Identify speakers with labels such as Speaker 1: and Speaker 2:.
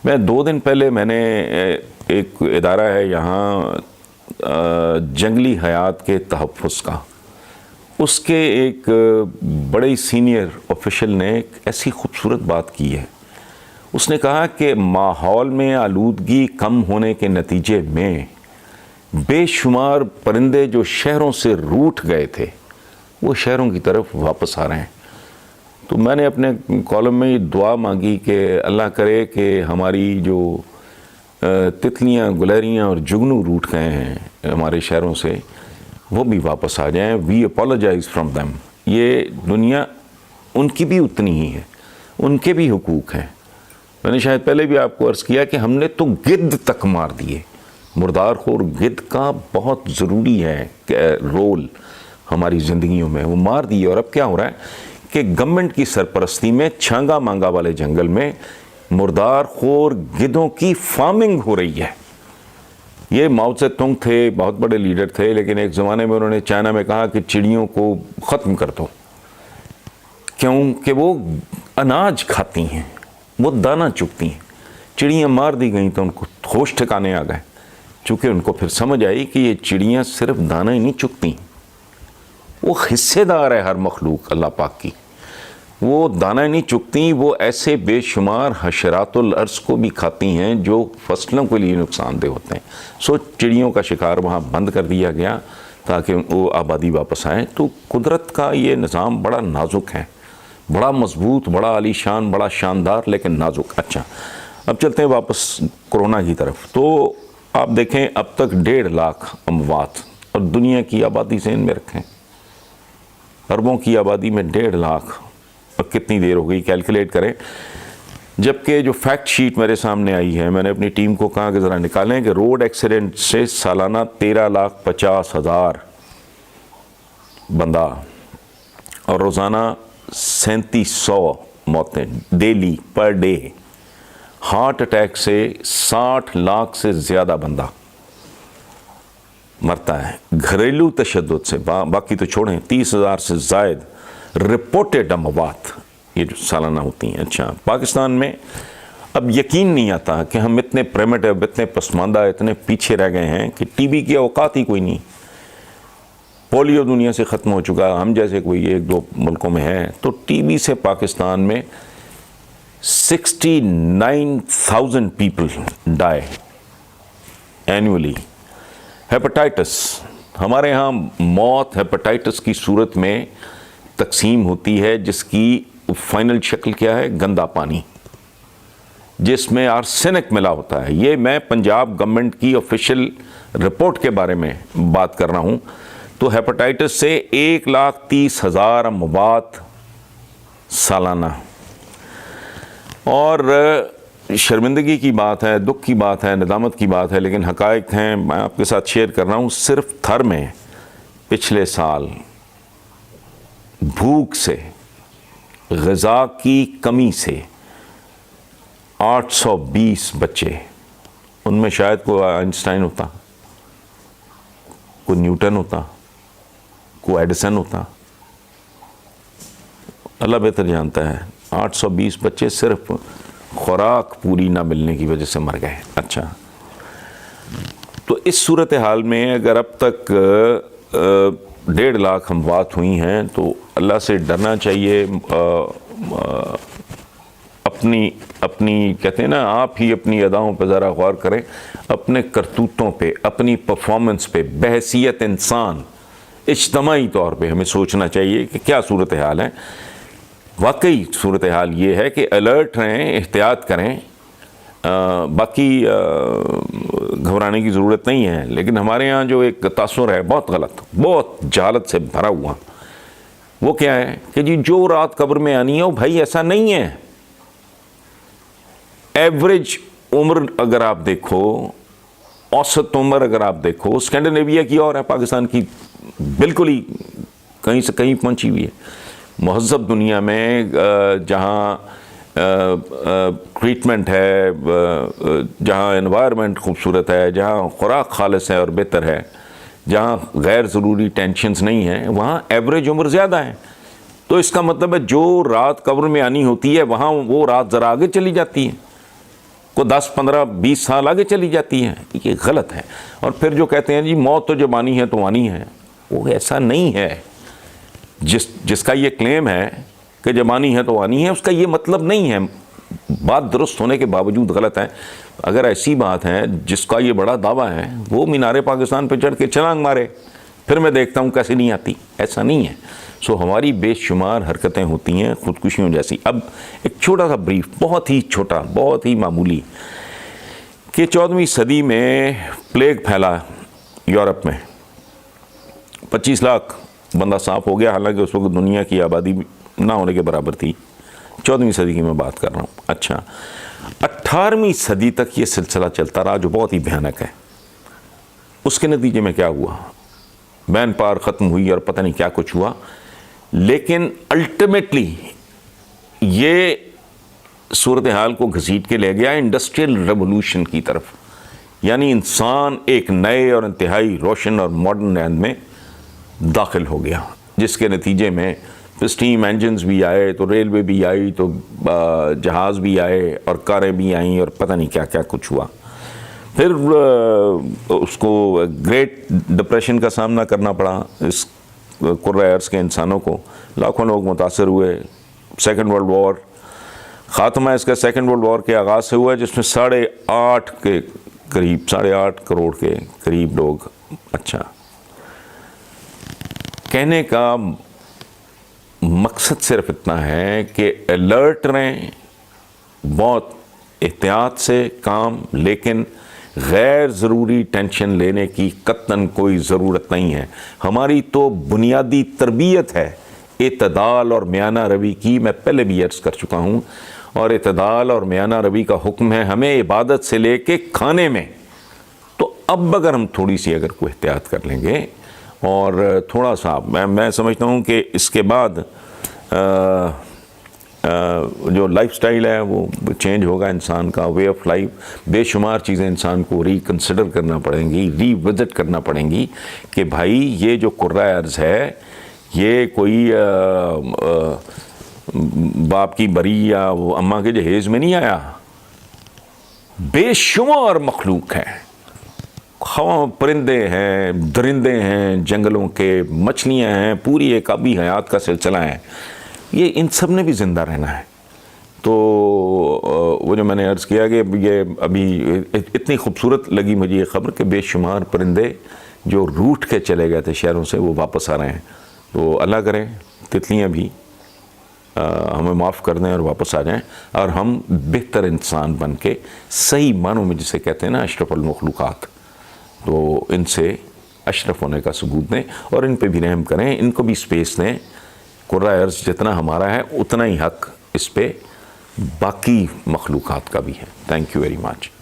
Speaker 1: میں 2 دن پہلے میں نے ایک ادارہ ہے یہاں جنگلی حیات کے تحفظ کا، اس کے ایک بڑے سینئر آفیشل نے ایک ایسی خوبصورت بات کی ہے. اس نے کہا کہ ماحول میں آلودگی کم ہونے کے نتیجے میں بے شمار پرندے جو شہروں سے روٹھ گئے تھے وہ شہروں کی طرف واپس آ رہے ہیں. تو میں نے اپنے کالم میں یہ دعا مانگی کہ اللہ کرے کہ ہماری جو تتلیاں، گلہریاں اور جگنو روٹ گئے ہیں ہمارے شہروں سے، وہ بھی واپس آ جائیں. وی اپولوجائز فرام دیم. یہ دنیا ان کی بھی اتنی ہی ہے، ان کے بھی حقوق ہیں. میں نے شاید پہلے بھی آپ کو عرض کیا کہ ہم نے تو گدھ تک مار دیے. مردار خور گدھ کا بہت ضروری ہے رول ہماری زندگیوں میں، وہ مار دیے. اور اب کیا ہو رہا ہے کہ گورنمنٹ کی سرپرستی میں چھانگا مانگا والے جنگل میں مردار خور گدھوں کی فارمنگ ہو رہی ہے. یہ ماؤ سے تونگ تھے، بہت بڑے لیڈر تھے، لیکن ایک زمانے میں انہوں نے چائنا میں کہا کہ چڑیوں کو ختم کر دو، کیونکہ وہ اناج کھاتی ہیں، وہ دانہ چگتی ہیں. چڑیاں مار دی گئیں تو ان کو ہوش ٹھکانے آ گئے، چونکہ ان کو پھر سمجھ آئی کہ یہ چڑیاں صرف دانہ ہی نہیں چگتی، وہ حصے دار ہے ہر مخلوق اللہ پاک کی. وہ دانہ نہیں چگتی، وہ ایسے بے شمار حشرات الارض کو بھی کھاتی ہیں جو فصلوں کے لیے نقصان دہ ہوتے ہیں. سو چڑیوں کا شکار وہاں بند کر دیا گیا تاکہ وہ آبادی واپس آئیں. تو قدرت کا یہ نظام بڑا نازک ہے، بڑا مضبوط، بڑا عالی شان، بڑا شاندار، لیکن نازک. اچھا، اب چلتے ہیں واپس کورونا کی طرف. تو آپ دیکھیں اب تک 1.5 لاکھ اموات، اور دنیا کی آبادی ذہن میں رکھیں، اربوں کی آبادی میں 1.5 لاکھ. اب کتنی دیر ہو گئی کیلکولیٹ کریں. جبکہ جو فیکٹ شیٹ میرے سامنے آئی ہے، میں نے اپنی ٹیم کو کہا کہ ذرا نکالیں کہ روڈ ایکسیڈنٹ سے سالانہ 13,50,000 بندہ اور روزانہ 3700 موتیں daily per day. Heart attack سے 60 لاکھ سے زیادہ بندہ مرتا ہے. گھریلو تشدد سے باقی تو چھوڑیں، 30,000 سے زائد رپورٹڈ اموات یہ جو سالانہ ہوتی ہیں. اچھا، پاکستان میں اب یقین نہیں آتا کہ ہم اتنے پریمیٹیو، اتنے پسماندہ، اتنے پیچھے رہ گئے ہیں کہ ٹی بی کی اوقات ہی کوئی نہیں. پولیو دنیا سے ختم ہو چکا، ہم جیسے کوئی 1-2 ملکوں میں ہے. تو ٹی بی سے پاکستان میں 69,000 پیپل ڈائی اینولی. ہیپاٹائٹس، ہمارے ہاں موت ہیپاٹائٹس کی صورت میں تقسیم ہوتی ہے، جس کی فائنل شکل کیا ہے؟ گندا پانی جس میں آرسینک ملا ہوتا ہے. یہ میں پنجاب گورنمنٹ کی آفیشیل رپورٹ کے بارے میں بات کر رہا ہوں. تو ہیپاٹائٹس سے 1,30,000 اموات سالانہ. اور شرمندگی کی بات ہے، دکھ کی بات ہے، ندامت کی بات ہے، لیکن حقائق ہیں. میں آپ کے ساتھ شیئر کر رہا ہوں. صرف تھر میں پچھلے سال بھوک سے، غذا کی کمی سے 820 بچے، ان میں شاید کوئی آئنسٹائن ہوتا، کوئی نیوٹن ہوتا، کوئی ایڈیسن ہوتا، اللہ بہتر جانتا ہے. 820 بچے صرف خوراک پوری نہ ملنے کی وجہ سے مر گئے. اچھا، تو اس صورتحال میں اگر اب تک 1.5 لاکھ اموات ہوئی ہیں تو اللہ سے ڈرنا چاہیے. اپنی کہتے ہیں نا، آپ ہی اپنی اداؤں پہ ذرا غور کریں، اپنے کرتوتوں پہ، اپنی پرفارمنس پہ. بحیثیت انسان اجتماعی طور پہ ہمیں سوچنا چاہیے کہ کیا صورتحال ہے. واقعی صورتحال یہ ہے کہ الرٹ رہیں، احتیاط کریں. باقی گھبرانے کی ضرورت نہیں ہے. لیکن ہمارے ہاں جو ایک تاثر ہے بہت غلط، بہت جہالت سے بھرا ہوا، وہ کیا ہے کہ جی جو رات قبر میں آنی ہے، وہ بھائی ایسا نہیں ہے. ایوریج عمر اگر آپ دیکھو، اوسط عمر اگر آپ دیکھو، اسکینڈینیویا کی اور ہے، پاکستان کی بالکل ہی کہیں سے کہیں پہنچی ہوئی ہے. مہذب دنیا میں جہاں ٹریٹمنٹ ہے، جہاں انوائرمنٹ خوبصورت ہے، جہاں خوراک خالص ہے اور بہتر ہے، جہاں غیر ضروری ٹینشنز نہیں ہیں، وہاں ایوریج عمر زیادہ ہے. تو اس کا مطلب ہے جو رات قبر میں آنی ہوتی ہے وہاں وہ رات ذرا آگے چلی جاتی ہے. کو 10 15 20 سال آگے چلی جاتی ہیں. یہ غلط ہے. اور پھر جو کہتے ہیں جی موت تو جب آنی ہے تو آنی ہے، وہ ایسا نہیں ہے. جس کا یہ کلیم ہے کہ جب آنی ہے تو آنی ہے، اس کا یہ مطلب نہیں ہے. بات درست ہونے کے باوجود غلط ہے. اگر ایسی بات ہے جس کا یہ بڑا دعویٰ ہے، وہ مینار پاکستان پہ چڑھ کے چھلانگ مارے، پھر میں دیکھتا ہوں کیسے نہیں آتی. ایسا نہیں ہے. سو ہماری بے شمار حرکتیں ہوتی ہیں خودکشیوں جیسی. اب ایک چھوٹا سا بریف، بہت ہی چھوٹا، بہت ہی معمولی، کہ 14ویں صدی میں پلیگ پھیلا یورپ میں، 25 لاکھ بندہ صاف ہو گیا، حالانکہ اس وقت دنیا کی آبادی نہ ہونے کے برابر تھی. 14ویں صدی کی میں بات کر رہا ہوں. اچھا، 18ویں صدی تک یہ سلسلہ چلتا رہا جو بہت ہی بھیانک ہے. اس کے نتیجے میں کیا ہوا؟ مین پاور ختم ہوئی اور پتہ نہیں کیا کچھ ہوا. لیکن الٹیمیٹلی یہ صورتحال کو گھسیٹ کے لے گیا انڈسٹریل ریولوشن کی طرف. یعنی انسان ایک نئے اور انتہائی روشن اور ماڈرن عہد میں داخل ہو گیا، جس کے نتیجے میں اسٹیم انجنز بھی آئے، تو ریلوے بھی آئی، تو جہاز بھی آئے، اور کاریں بھی آئیں، اور پتہ نہیں کیا کیا کچھ ہوا. پھر اس کو گریٹ ڈپریشن کا سامنا کرنا پڑا اس قرۂ ارض کے انسانوں کو. لاکھوں لوگ متاثر ہوئے. سیکنڈ ورلڈ وار، خاتمہ اس کا سیکنڈ ورلڈ وار کے آغاز سے ہوا، جس میں 8.5 کروڑ کے قریب لوگ. اچھا، کہنے کا مقصد صرف اتنا ہے کہ الرٹ رہیں، بہت احتیاط سے کام، لیکن غیر ضروری ٹینشن لینے کی قطعاً کوئی ضرورت نہیں ہے. ہماری تو بنیادی تربیت ہے اعتدال اور میانہ روی کی. میں پہلے بھی عرض کر چکا ہوں، اور اعتدال اور میانہ روی کا حکم ہے ہمیں عبادت سے لے کے کھانے میں. تو اب اگر ہم تھوڑی سی اگر کوئی احتیاط کر لیں گے، اور تھوڑا سا میں سمجھتا ہوں کہ اس کے بعد جو لائف سٹائل ہے وہ چینج ہوگا، انسان کا وے آف لائف. بے شمار چیزیں انسان کو ریکنسیڈر کرنا پڑیں گی، ری وزٹ کرنا پڑیں گی، کہ بھائی یہ جو قرۂ ارض ہے یہ کوئی باپ کی بری یا وہ اماں کے جہیز میں نہیں آیا. بے شمار مخلوق ہے، پرندے ہیں، درندے ہیں جنگلوں کے، مچھلیاں ہیں، پوری ایک آبی حیات کا سلسلہ ہے. یہ ان سب نے بھی زندہ رہنا ہے. تو وہ جو میں نے عرض کیا کہ یہ ابھی اتنی خوبصورت لگی مجھے یہ خبر کہ بے شمار پرندے جو روٹ کے چلے گئے تھے شہروں سے، وہ واپس آ رہے ہیں. تو اللہ کرے تتلیاں بھی ہمیں معاف کر دیں اور واپس آ جائیں، اور ہم بہتر انسان بن کے صحیح معنوں میں جسے کہتے ہیں نا اشرف المخلوقات، تو ان سے اشرف ہونے کا ثبوت دیں، اور ان پہ بھی رحم کریں، ان کو بھی سپیس دیں. قرۂ ارض جتنا ہمارا ہے اتنا ہی حق اس پہ باقی مخلوقات کا بھی ہے. Thank you very much.